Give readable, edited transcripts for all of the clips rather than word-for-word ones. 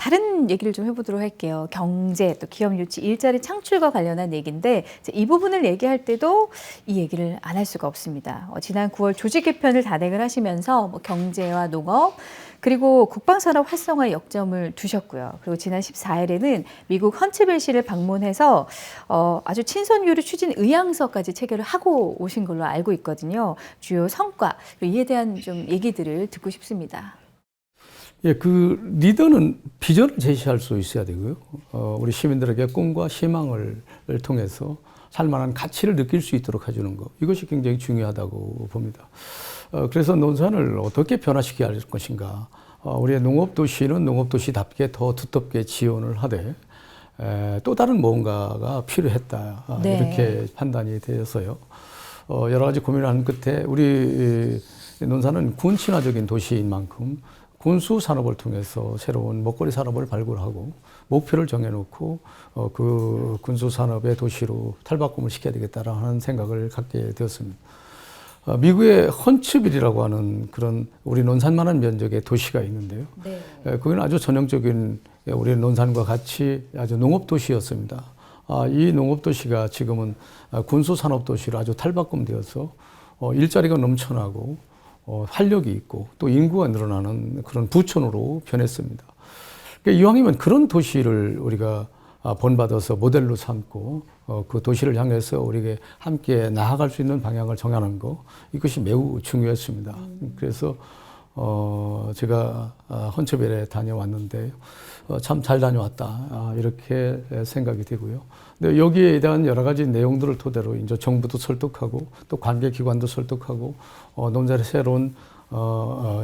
다른 얘기를 좀 해보도록 할게요. 경제, 또 기업 유치, 일자리 창출과 관련한 얘기인데 이 부분을 얘기할 때도 이 얘기를 안 할 수가 없습니다. 지난 9월 조직 개편을 단행을 하시면서 뭐 경제와 농업, 그리고 국방산업 활성화에 역점을 두셨고요. 그리고 지난 14일에는 미국 헌츠빌시를 방문해서 아주 친선교류 추진 의향서까지 체결을 하고 오신 걸로 알고 있거든요. 주요 성과, 이에 대한 좀 얘기들을 듣고 싶습니다. 예, 그 리더는 비전을 제시할 수 있어야 되고요. 우리 시민들에게 꿈과 희망을 통해서 살만한 가치를 느낄 수 있도록 해주는 것. 이것이 굉장히 중요하다고 봅니다. 그래서 논산을 어떻게 변화시켜야 할 것인가. 우리의 농업도시는 농업도시답게 더 두텁게 지원을 하되 또 다른 뭔가가 필요했다. 네. 이렇게 판단이 되어서요. 여러 가지 고민을 한 끝에 우리 논산은 군 친화적인 도시인 만큼 군수 산업을 통해서 새로운 먹거리 산업을 발굴하고 목표를 정해놓고 그 군수 산업의 도시로 탈바꿈을 시켜야 되겠다라는 생각을 갖게 되었습니다. 미국의 헌츠빌이라고 하는 그런 우리 논산만한 면적의 도시가 있는데요. 네. 거기는 아주 전형적인 우리 논산과 같이 아주 농업도시였습니다. 이 농업도시가 지금은 군수산업도시로 아주 탈바꿈되어서 일자리가 넘쳐나고 활력이 있고 또 인구가 늘어나는 그런 부촌으로 변했습니다. 그러니까 이왕이면 그런 도시를 우리가 본받아서 모델로 삼고 그 도시를 향해서 우리에게 함께 나아갈 수 있는 방향을 정하는 거, 이것이 매우 중요했습니다. 그래서 제가 헌츠빌에 다녀왔는데 참 잘 다녀왔다 이렇게 생각이 되고요. 근데 여기에 대한 여러 가지 내용들을 토대로 이제 정부도 설득하고 또 관계기관도 설득하고 논산의 새로운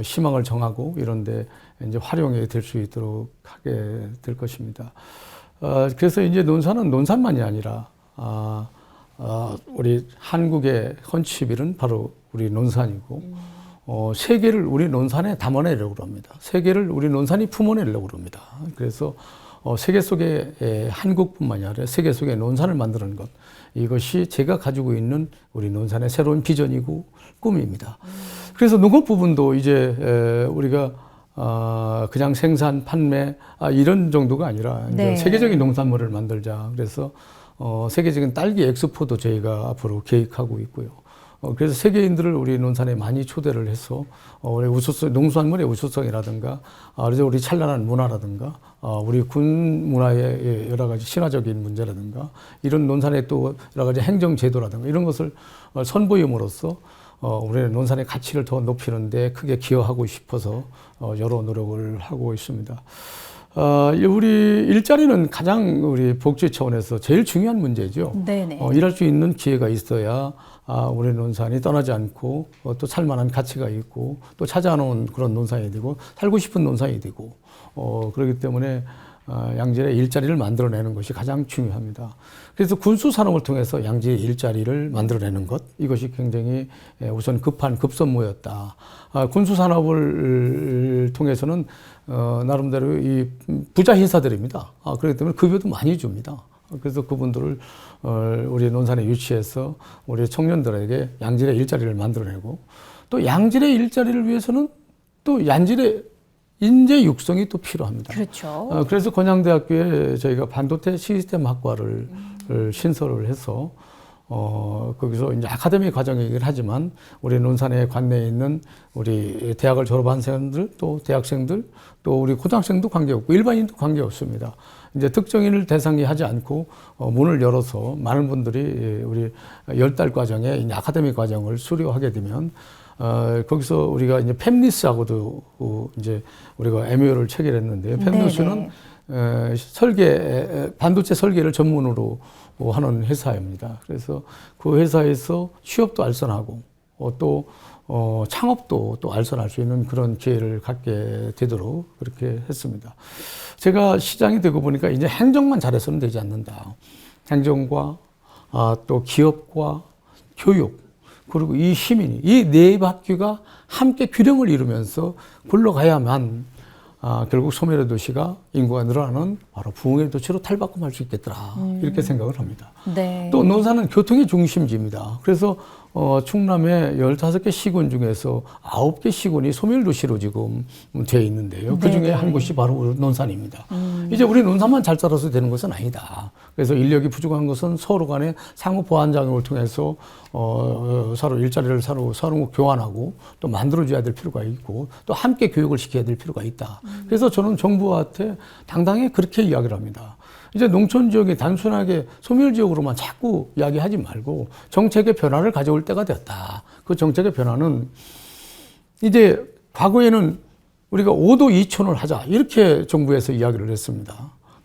희망을 정하고 이런데 이제 활용이 될 수 있도록 하게 될 것입니다. 그래서 이제 논산은 논산만이 아니라 우리 한국의 헌츠빌은 바로 우리 논산이고 세계를 우리 논산에 담아내려고 합니다. 세계를 우리 논산이 품어내려고 합니다. 그래서 세계 속에 한국뿐만이 아니라 세계 속에 논산을 만드는 것, 이것이 제가 가지고 있는 우리 논산의 새로운 비전이고 꿈입니다. 그래서 농업 부분도 이제 우리가 그냥 생산, 판매 이런 정도가 아니라 네. 이제 세계적인 농산물을 만들자. 그래서 세계적인 딸기 엑스포도 저희가 앞으로 계획하고 있고요. 그래서 세계인들을 우리 논산에 많이 초대를 해서 우리 우수성, 농수산물의 우수성이라든가 그래서 우리 찬란한 문화라든가 우리 군 문화의 여러 가지 신화적인 문제라든가 이런 논산의 또 여러 가지 행정 제도라든가 이런 것을 선보임으로써 우리의 논산의 가치를 더 높이는 데 크게 기여하고 싶어서 여러 노력을 하고 있습니다. 우리 일자리는 가장 우리 복지 차원에서 제일 중요한 문제죠. 네네. 일할 수 있는 기회가 있어야 우리 논산이 떠나지 않고 또 살만한 가치가 있고 또 찾아놓은 그런 논산이 되고 살고 싶은 논산이 되고 그렇기 때문에 양질의 일자리를 만들어내는 것이 가장 중요합니다. 그래서 군수산업을 통해서 양질의 일자리를 만들어내는 것, 이것이 굉장히 우선 급선무였다. 군수산업을 통해서는 나름대로 이 부자 회사들입니다. 그렇기 때문에 급여도 많이 줍니다. 그래서 그분들을 우리 논산에 유치해서 우리 청년들에게 양질의 일자리를 만들어내고 또 양질의 일자리를 위해서는 또 양질의 인재 육성이 또 필요합니다. 그렇죠. 그래서 건양대학교에 저희가 반도체 시스템 학과를 신설을 해서 거기서 이제 아카데미 과정이긴 하지만 우리 논산에 관내에 있는 우리 대학을 졸업한 학생들 또 대학생들 또 우리 고등학생도 관계없고 일반인도 관계없습니다. 이제 특정인을 대상이 하지 않고 문을 열어서 많은 분들이 우리 10달 과정에 이제 아카데미 과정을 수료하게 되면 거기서 우리가 이제 팹리스하고도 이제 우리가 MOU를 체결했는데요. 팹리스는 반도체 설계를 전문으로 하는 회사입니다. 그래서 그 회사에서 취업도 알선하고 또 창업도 또 알선할 수 있는 그런 기회를 갖게 되도록 그렇게 했습니다. 제가 시장이 되고 보니까 이제 행정만 잘해서는 되지 않는다. 행정과 또 기업과 교육 그리고 이 시민이 이 네 바퀴가 함께 균형을 이루면서 굴러가야만 결국 소멸의 도시가 인구가 늘어나는 바로 부흥의 도시로 탈바꿈할 수 있겠더라 이렇게 생각을 합니다. 네. 또 논산은 교통의 중심지입니다. 그래서 충남의 15개 시군 중에서 9개 시군이 소멸도시로 지금 되어 있는데요. 그 중에 네네. 한 곳이 바로 논산입니다. 이제 우리 논산만 잘 살아서 되는 것은 아니다. 그래서 인력이 부족한 것은 서로 간에 상호 보완 작용을 통해서 서로 일자리를 서로 교환하고 또 만들어줘야 될 필요가 있고 또 함께 교육을 시켜야 될 필요가 있다. 그래서 저는 정부한테 당당히 그렇게 이야기를 합니다. 이제 농촌 지역이 단순하게 소멸 지역으로만 자꾸 이야기하지 말고 정책의 변화를 가져올 때가 됐다. 그 정책의 변화는 이제 과거에는 우리가 5도 2촌을 하자 이렇게 정부에서 이야기를 했습니다.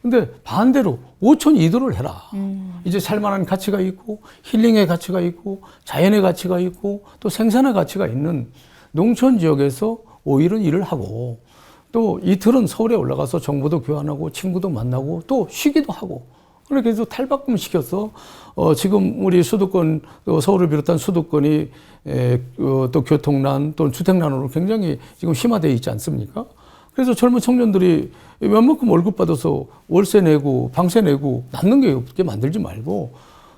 근데 반대로 5촌 2도를 해라. 이제 살만한 가치가 있고 힐링의 가치가 있고 자연의 가치가 있고 또 생산의 가치가 있는 농촌 지역에서 5일은 일을 하고 또 이틀은 서울에 올라가서 정보도 교환하고 친구도 만나고 또 쉬기도 하고 그렇게 해서 탈바꿈 시켜서 지금 우리 수도권 서울을 비롯한 수도권이 또 교통난 또 주택난으로 굉장히 지금 심화되어 있지 않습니까? 그래서 젊은 청년들이 웬만큼 월급 받아서 월세 내고 방세 내고 남는 게 없게 만들지 말고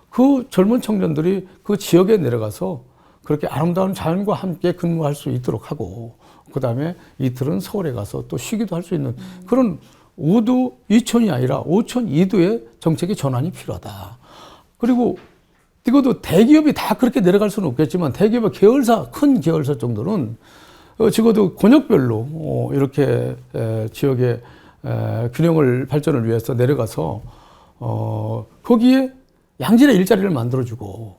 그 젊은 청년들이 그 지역에 내려가서 그렇게 아름다운 자연과 함께 근무할 수 있도록 하고 그 다음에 이틀은 서울에 가서 또 쉬기도 할 수 있는 그런 5도 2촌이 아니라 5촌 2도의 정책의 전환이 필요하다. 그리고 이것도 대기업이 다 그렇게 내려갈 수는 없겠지만 대기업의 계열사, 큰 계열사 정도는 적어도 권역별로 이렇게 지역의 균형을 발전을 위해서 내려가서 거기에 양질의 일자리를 만들어주고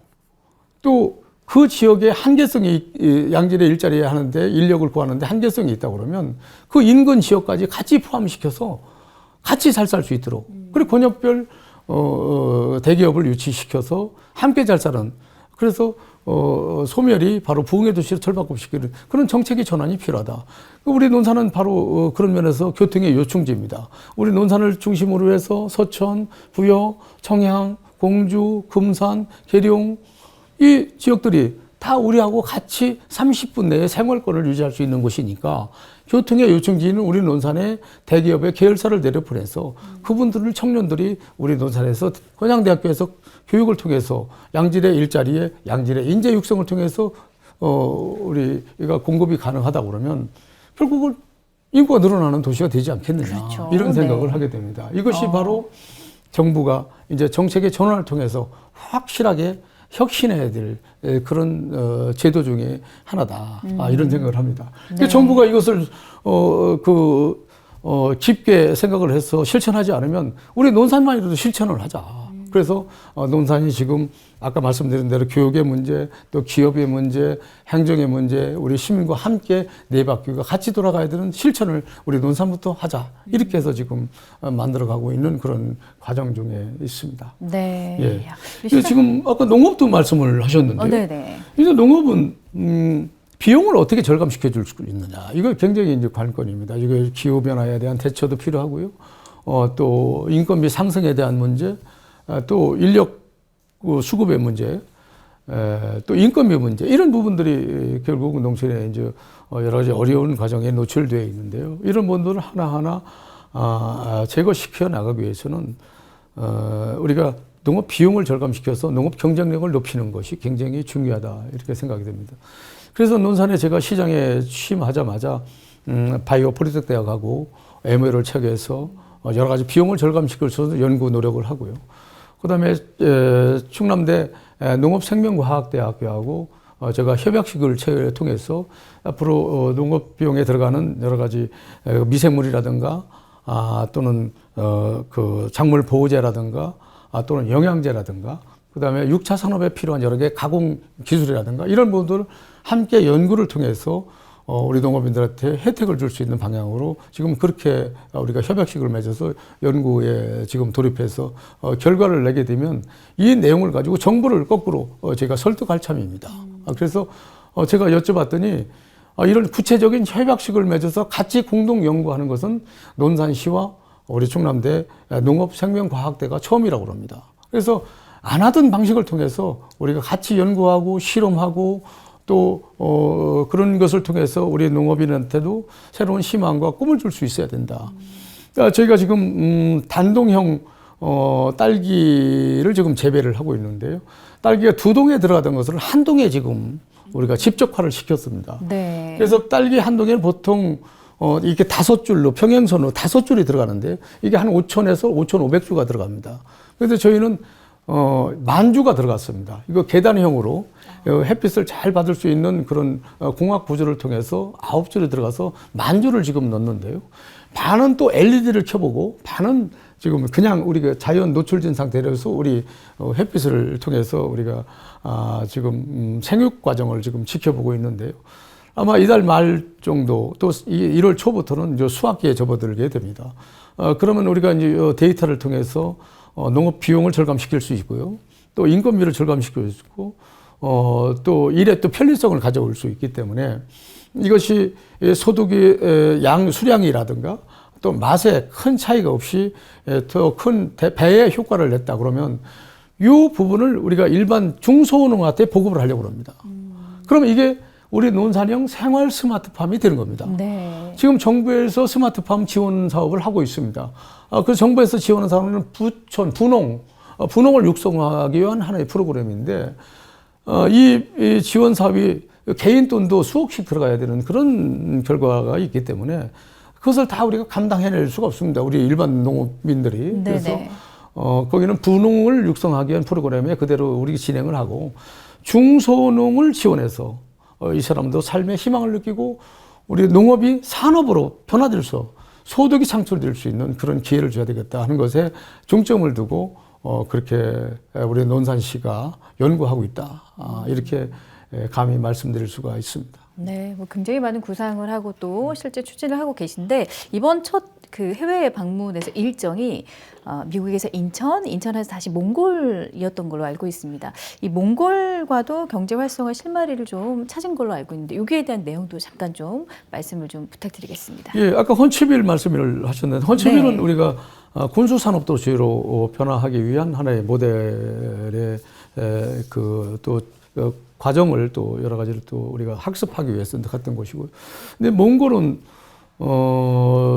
또 그 지역에 한계성이 양질의 일자리 하는데 인력을 구하는데 한계성이 있다 그러면 그 인근 지역까지 같이 포함시켜서 같이 잘 살 수 있도록 그리고 권역별 대기업을 유치시켜서 함께 잘 사는 그래서 소멸이 바로 부흥의 도시로 철바꿈시키는 그런 정책의 전환이 필요하다. 우리 논산은 바로 그런 면에서 교통의 요충지입니다. 우리 논산을 중심으로 해서 서천, 부여, 청양, 공주, 금산, 계룡 이 지역들이 다 우리하고 같이 30분 내에 생활권을 유지할 수 있는 곳이니까 교통의 요충지는 우리 논산에 대기업의 계열사를 내려보내서 그분들을 청년들이 우리 논산에서 건양대학교에서 교육을 통해서 양질의 일자리에 양질의 인재 육성을 통해서 우리가 공급이 가능하다 그러면 결국은 인구가 늘어나는 도시가 되지 않겠느냐 그렇죠. 이런 생각을 네. 하게 됩니다. 이것이 바로 정부가 이제 정책의 전환을 통해서 확실하게 혁신해야 될 그런 제도 중에 하나다. 이런 생각을 합니다. 네. 정부가 이것을 깊게 생각을 해서 실천하지 않으면 우리 논산만이라도 실천을 하자. 그래서 논산이 지금 아까 말씀드린 대로 교육의 문제, 또 기업의 문제, 행정의 문제, 우리 시민과 함께 네 바퀴가 같이 돌아가야 되는 실천을 우리 논산부터 하자. 이렇게 해서 지금 만들어가고 있는 그런 과정 중에 있습니다. 네. 예. 시간... 지금 아까 농업도 말씀을 하셨는데요. 네네. 이제 농업은 비용을 어떻게 절감시켜 줄 수 있느냐. 이거 굉장히 이제 관건입니다. 이거 기후 변화에 대한 대처도 필요하고요. 또 인건비 상승에 대한 문제, 또 인력 수급의 문제, 또 인건비 문제 이런 부분들이 결국 농촌에 이제 여러 가지 어려운 과정에 노출되어 있는데요. 이런 부분들을 하나하나 제거시켜 나가기 위해서는 우리가 농업 비용을 절감시켜서 농업 경쟁력을 높이는 것이 굉장히 중요하다 이렇게 생각이 됩니다. 그래서 논산에 제가 시장에 취임하자마자 바이오 포리텍 대학하고 MOU를 체결해서 여러 가지 비용을 절감시킬 수 있는 연구 노력을 하고요. 그다음에 충남대 농업생명과학대학교하고 제가 협약식을 통해서 앞으로 농업 비용에 들어가는 여러 가지 미생물이라든가 또는 그 작물 보호제라든가 또는 영양제라든가 그다음에 6차 산업에 필요한 여러 개 가공 기술이라든가 이런 부분들을 함께 연구를 통해서 우리 농업인들한테 혜택을 줄 수 있는 방향으로 지금 그렇게 우리가 협약식을 맺어서 연구에 지금 돌입해서 결과를 내게 되면 이 내용을 가지고 정부를 거꾸로 제가 설득할 참입니다. 그래서 제가 여쭤봤더니 이런 구체적인 협약식을 맺어서 같이 공동 연구하는 것은 논산시와 우리 충남대 농업생명과학대가 처음이라고 합니다. 그래서 안 하던 방식을 통해서 우리가 같이 연구하고 실험하고 또 그런 것을 통해서 우리 농업인한테도 새로운 희망과 꿈을 줄 수 있어야 된다. 저희가 지금 단동형 딸기를 지금 재배를 하고 있는데요. 딸기가 2동에 들어가던 것을 1동에 지금 우리가 집적화를 시켰습니다. 네. 그래서 딸기 1동에는 보통 이렇게 5줄로 평행선으로 5줄이 들어가는데 이게 한 5,000에서 5,500주가 들어갑니다. 그래서 저희는 10,000주가 들어갔습니다. 이거 계단형으로 햇빛을 잘 받을 수 있는 그런 공학 구조를 통해서 9줄이 들어가서 10,000주를 지금 넣는데요. 반은 또 LED를 켜보고 반은 지금 그냥 우리가 자연 노출된 상태로서 우리 햇빛을 통해서 우리가 지금 생육 과정을 지금 지켜보고 있는데요. 아마 이달 말 정도 또 1월 초부터는 이제 수확기에 접어들게 됩니다. 그러면 우리가 이제 데이터를 통해서 농업 비용을 절감시킬 수 있고요. 또 인건비를 절감시킬 수 있고, 또 일의 또 편리성을 가져올 수 있기 때문에 이것이 소득의 수량이라든가 또 맛에 큰 차이가 없이 더 큰 배의 효과를 냈다 그러면 이 부분을 우리가 일반 중소농한테 보급을 하려고 합니다. 그러면 이게 우리 논산형 생활 스마트팜이 되는 겁니다. 네. 지금 정부에서 스마트팜 지원 사업을 하고 있습니다. 그 정부에서 지원하는 사업은 분농을 육성하기 위한 하나의 프로그램인데, 이 지원 사업이 개인 돈도 수억씩 들어가야 되는 그런 결과가 있기 때문에 그것을 다 우리가 감당해낼 수가 없습니다. 우리 일반 농업민들이. 네네. 그래서 거기는 분농을 육성하기 위한 프로그램에 그대로 우리 진행을 하고 중소농을 지원해서 이 사람도 삶의 희망을 느끼고 우리 농업이 산업으로 변화돼서 소득이 창출될 수 있는 그런 기회를 줘야 되겠다 하는 것에 중점을 두고 그렇게 우리 논산시가 연구하고 있다. 이렇게 감히 말씀드릴 수가 있습니다. 네, 뭐 굉장히 많은 구상을 하고 또 실제 추진을 하고 계신데 이번 첫 그 해외 방문에서 일정이 미국에서 인천에서 다시 몽골이었던 걸로 알고 있습니다. 이 몽골과도 경제 활성화 실마리를 좀 찾은 걸로 알고 있는데 여기에 대한 내용도 잠깐 좀 말씀을 좀 부탁드리겠습니다. 예, 아까 헌치빌 말씀을 하셨는데 헌치빌은 네. 우리가 군수 산업 도시로 변화하기 위한 하나의 모델의 또 과정을 또 여러 가지를 또 우리가 학습하기 위해서 갔던 곳이고요. 근데 몽골은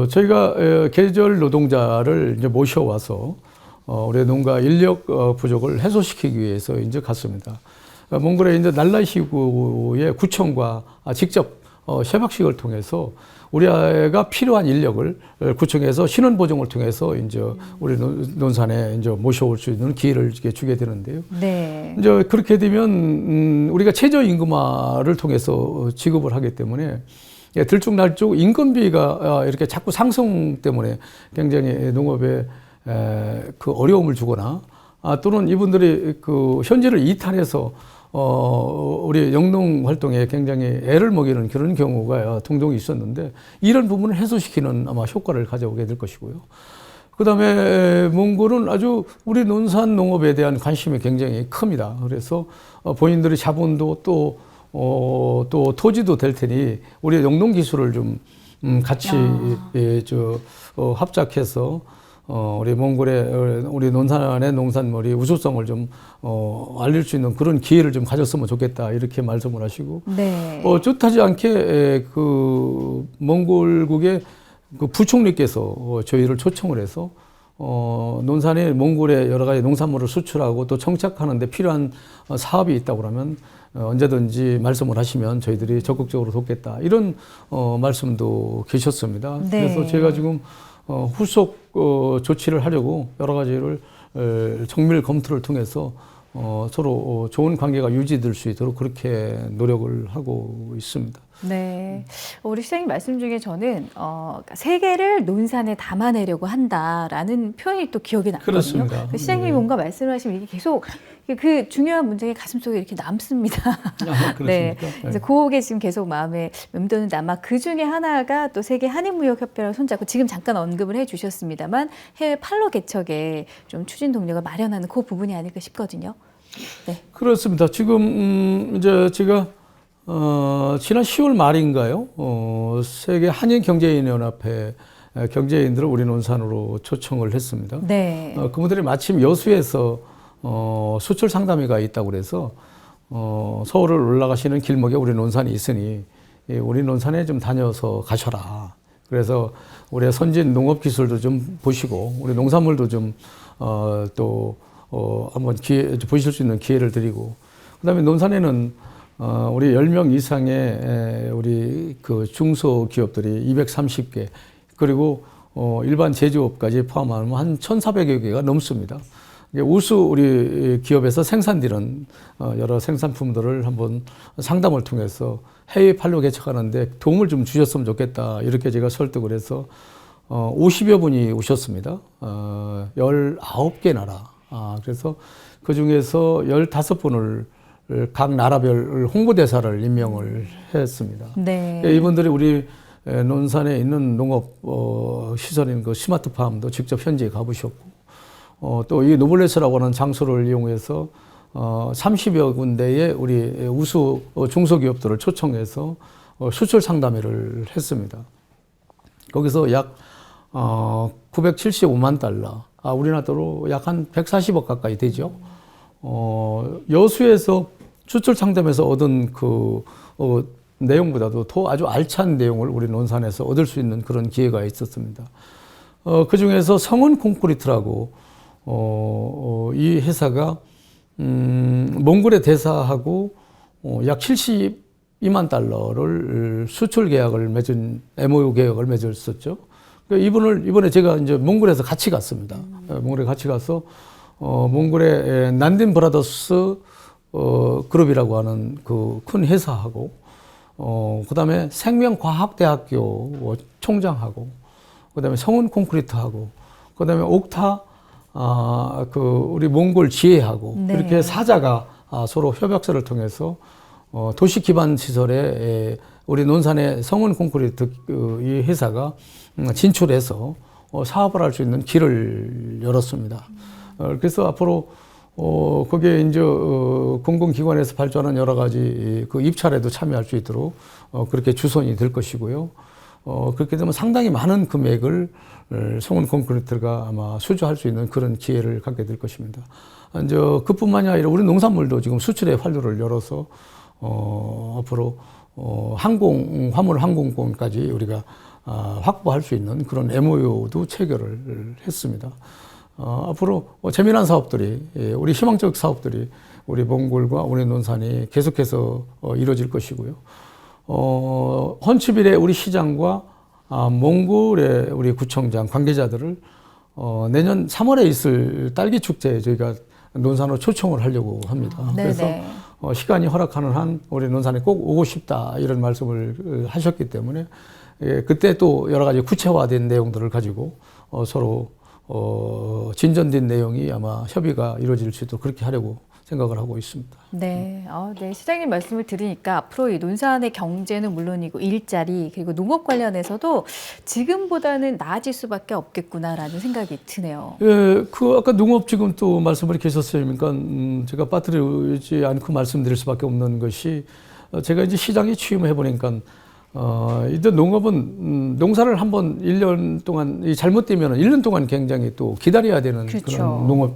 저희가 계절 노동자를 이제 모셔와서 우리 농가 인력 부족을 해소시키기 위해서 이제 갔습니다. 몽골의 이제 날라시구의 구청과 직접 협약식을 통해서 우리가 필요한 인력을 구청에서 신원 보정을 통해서 이제 우리 논산에 이제 모셔올 수 있는 기회를 주게 되는데요. 네. 이제 그렇게 되면 우리가 최저임금화를 통해서 지급을 하기 때문에 들쭉날쭉 인건비가 이렇게 자꾸 상승 때문에 굉장히 농업에 그 어려움을 주거나 또는 이분들이 그 현지를 이탈해서 우리 영농 활동에 굉장히 애를 먹이는 그런 경우가 종종 있었는데 이런 부분을 해소시키는 아마 효과를 가져오게 될 것이고요. 그 다음에 몽골은 아주 우리 논산 농업에 대한 관심이 굉장히 큽니다. 그래서 본인들의 자본도 또 토지도 될 테니 우리 영농 기술을 좀 같이 합작해서 우리 몽골의 우리 논산의 농산물이 우수성을 좀 알릴 수 있는 그런 기회를 좀 가졌으면 좋겠다 이렇게 말씀을 하시고 네. 뜻하지 않게 그 몽골국의 그 부총리께서 저희를 초청을 해서 논산에 몽골에 여러 가지 농산물을 수출하고 또 정착하는 데 필요한 사업이 있다고 그러면 언제든지 말씀을 하시면 저희들이 적극적으로 돕겠다 이런 말씀도 계셨습니다. 네. 그래서 제가 지금 후속 조치를 하려고 여러 가지를 정밀 검토를 통해서 서로 좋은 관계가 유지될 수 있도록 그렇게 노력을 하고 있습니다. 네. 우리 시장님 말씀 중에 저는 세계를 논산에 담아내려고 한다라는 표현이 또 기억이 나거든요. 그렇습니다. 시장님이 네. 뭔가 말씀을 하시면 이게 계속 그 중요한 문장이 가슴속에 이렇게 남습니다. 네. 그래서 그게 지금 계속 마음에 맴도는데 아마 그 중에 하나가 또 세계 한인무역협회랑 손잡고 지금 잠깐 언급을 해주셨습니다만 해외 판로 개척에 좀 추진 동력을 마련하는 그 부분이 아닐까 싶거든요. 네. 그렇습니다. 지금 이제 제가 지난 10월 말인가요? 세계 한인경제인연합회 경제인들을 우리 논산으로 초청을 했습니다. 네. 그분들이 마침 여수에서 수출 상담회가 있다고 그래서 서울을 올라가시는 길목에 우리 논산이 있으니 우리 논산에 좀 다녀서 가셔라. 그래서 우리 선진 농업 기술도 좀 보시고 우리 농산물도 좀 한번 보실 수 있는 기회를 드리고, 그다음에 논산에는 우리 10명 이상의 우리 그 중소기업들이 230개, 그리고 일반 제조업까지 포함하면 한 1,400여 개가 넘습니다. 우수 우리 기업에서 생산되는 여러 생산품들을 한번 상담을 통해서 해외 판로 개척하는데 도움을 좀 주셨으면 좋겠다, 이렇게 제가 설득을 해서 50여 분이 오셨습니다. 19개 나라. 그래서 그 중에서 15분을 각 나라별 홍보대사를 임명을 했습니다. 네. 이분들이 우리 논산에 있는 농업 시설인 그 스마트팜도 직접 현지에 가보셨고, 또 이 노블레스라고 하는 장소를 이용해서 30여 군데의 우리 우수 중소기업들을 초청해서 수출 상담회를 했습니다. 거기서 약 975만 달러, 우리나라 돈으로 약 한 140억 가까이 되죠. 여수에서 수출 상담에서 얻은 그 내용보다도 더 아주 알찬 내용을 우리 논산에서 얻을 수 있는 그런 기회가 있었습니다. 그 중에서 성은 콘크리트라고 이 회사가 몽골에 대사하고 약 72만 달러를 수출 계약을 맺은 MOU 계약을 맺었었죠. 이분을 이번에 제가 이제 몽골에서 같이 갔습니다. 몽골에 같이 가서 몽골의 난딘 브라더스 그룹이라고 하는 그 큰 회사하고 그다음에 생명과학대학교 총장하고 그다음에 성운 콘크리트하고 그다음에 옥타 그 우리 몽골 지혜하고 네. 이렇게 사자가 서로 협약서를 통해서 도시 기반 시설에 우리 논산의 성운 콘크리트 이 회사가 진출해서 사업을 할 수 있는 길을 열었습니다. 그래서 앞으로 거기에 이제 공공기관에서 발주하는 여러 가지 그 입찰에도 참여할 수 있도록 그렇게 주선이 될 것이고요. 그렇게 되면 상당히 많은 금액을 성운 콘크리트가 아마 수주할 수 있는 그런 기회를 갖게 될 것입니다. 이제 그뿐만이 아니라 우리 농산물도 지금 수출의 활로를 열어서 앞으로 화물 항공권까지 우리가 확보할 수 있는 그런 MOU도 체결을 했습니다. 앞으로 재미난 사업들이, 우리 희망적 사업들이 우리 몽골과 우리 논산이 계속해서 이루어질 것이고요. 헌츠빌의 우리 시장과 몽골의 우리 구청장 관계자들을 내년 3월에 있을 딸기 축제에 저희가 논산으로 초청을 하려고 합니다. 그래서 시간이 허락하는 한 우리 논산에 꼭 오고 싶다, 이런 말씀을 하셨기 때문에 그때 또 여러 가지 구체화된 내용들을 가지고 서로 진전된 내용이 아마 협의가 이루어질 수 있도록 그렇게 하려고 생각을 하고 있습니다. 네. 네. 시장님 말씀을 들으니까 앞으로 이 논산의 경제는 물론이고 일자리 그리고 농업 관련해서도 지금보다는 나아질 수밖에 없겠구나라는 생각이 드네요. 예, 그 아까 농업 지금 또 말씀을 계셨으니까 제가 빠뜨리지 않고 말씀드릴 수밖에 없는 것이 제가 이제 시장에 취임해 보니까 이제 농업은 농사를 한번 1년 동안 잘못되면 1년 동안 굉장히 또 기다려야 되는 그렇죠. 그런 농업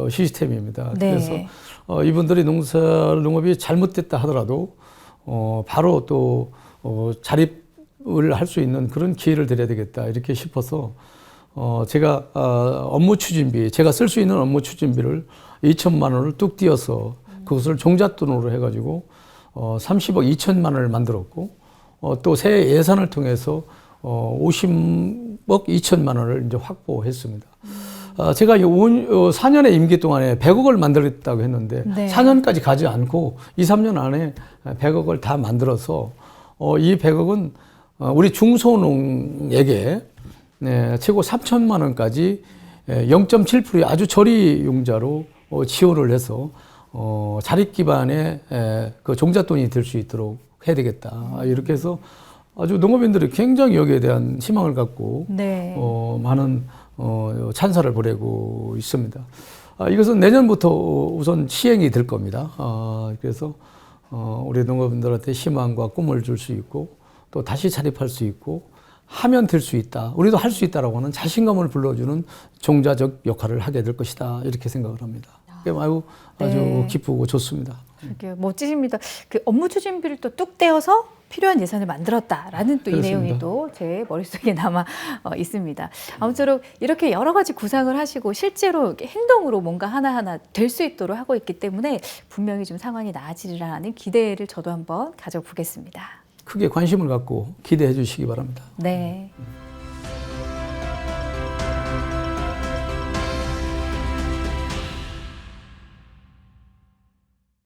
시스템입니다. 네. 그래서 이분들이 농업이 잘못됐다 하더라도 바로 또 자립을 할 수 있는 그런 기회를 드려야 되겠다, 이렇게 싶어서 제가 업무 추진비, 제가 쓸 수 있는 업무 추진비를 2천만 원을 뚝 띄어서 그것을 종잣돈으로 해가지고 30억 2천만 원을 만들었고, 또 새 예산을 통해서 50억 2천만 원을 이제 확보했습니다. 제가 4년의 임기 동안에 100억을 만들었다고 했는데 네. 4년까지 가지 않고 2, 3년 안에 100억을 다 만들어서 이 100억은 우리 중소농에게 최고 3천만 원까지 0.7%의 아주 저리융자로 지원을 해서 자립 기반의 그 종잣돈이 될 수 있도록 해야 되겠다, 이렇게 해서 아주 농업인들이 굉장히 여기에 대한 희망을 갖고 네. 많은 찬사를 보내고 있습니다. 이것은 내년부터 우선 시행이 될 겁니다. 그래서 우리 농업인들한테 희망과 꿈을 줄 수 있고 또 다시 자립할 수 있고 하면 될 수 있다, 우리도 할 수 있다라고 하는 자신감을 불러주는 종자적 역할을 하게 될 것이다, 이렇게 생각을 합니다. 아주 네. 기쁘고 좋습니다. 그게 멋지십니다. 그 업무 추진비를 또 뚝 떼어서 필요한 예산을 만들었다라는 또 이 그렇습니다. 내용이 또 제 머릿속에 남아 있습니다. 아무쪼록 이렇게 여러 가지 구상을 하시고 실제로 이렇게 행동으로 뭔가 하나하나 될 수 있도록 하고 있기 때문에 분명히 좀 상황이 나아지리라는 기대를 저도 한번 가져보겠습니다. 크게 관심을 갖고 기대해 주시기 바랍니다. 네.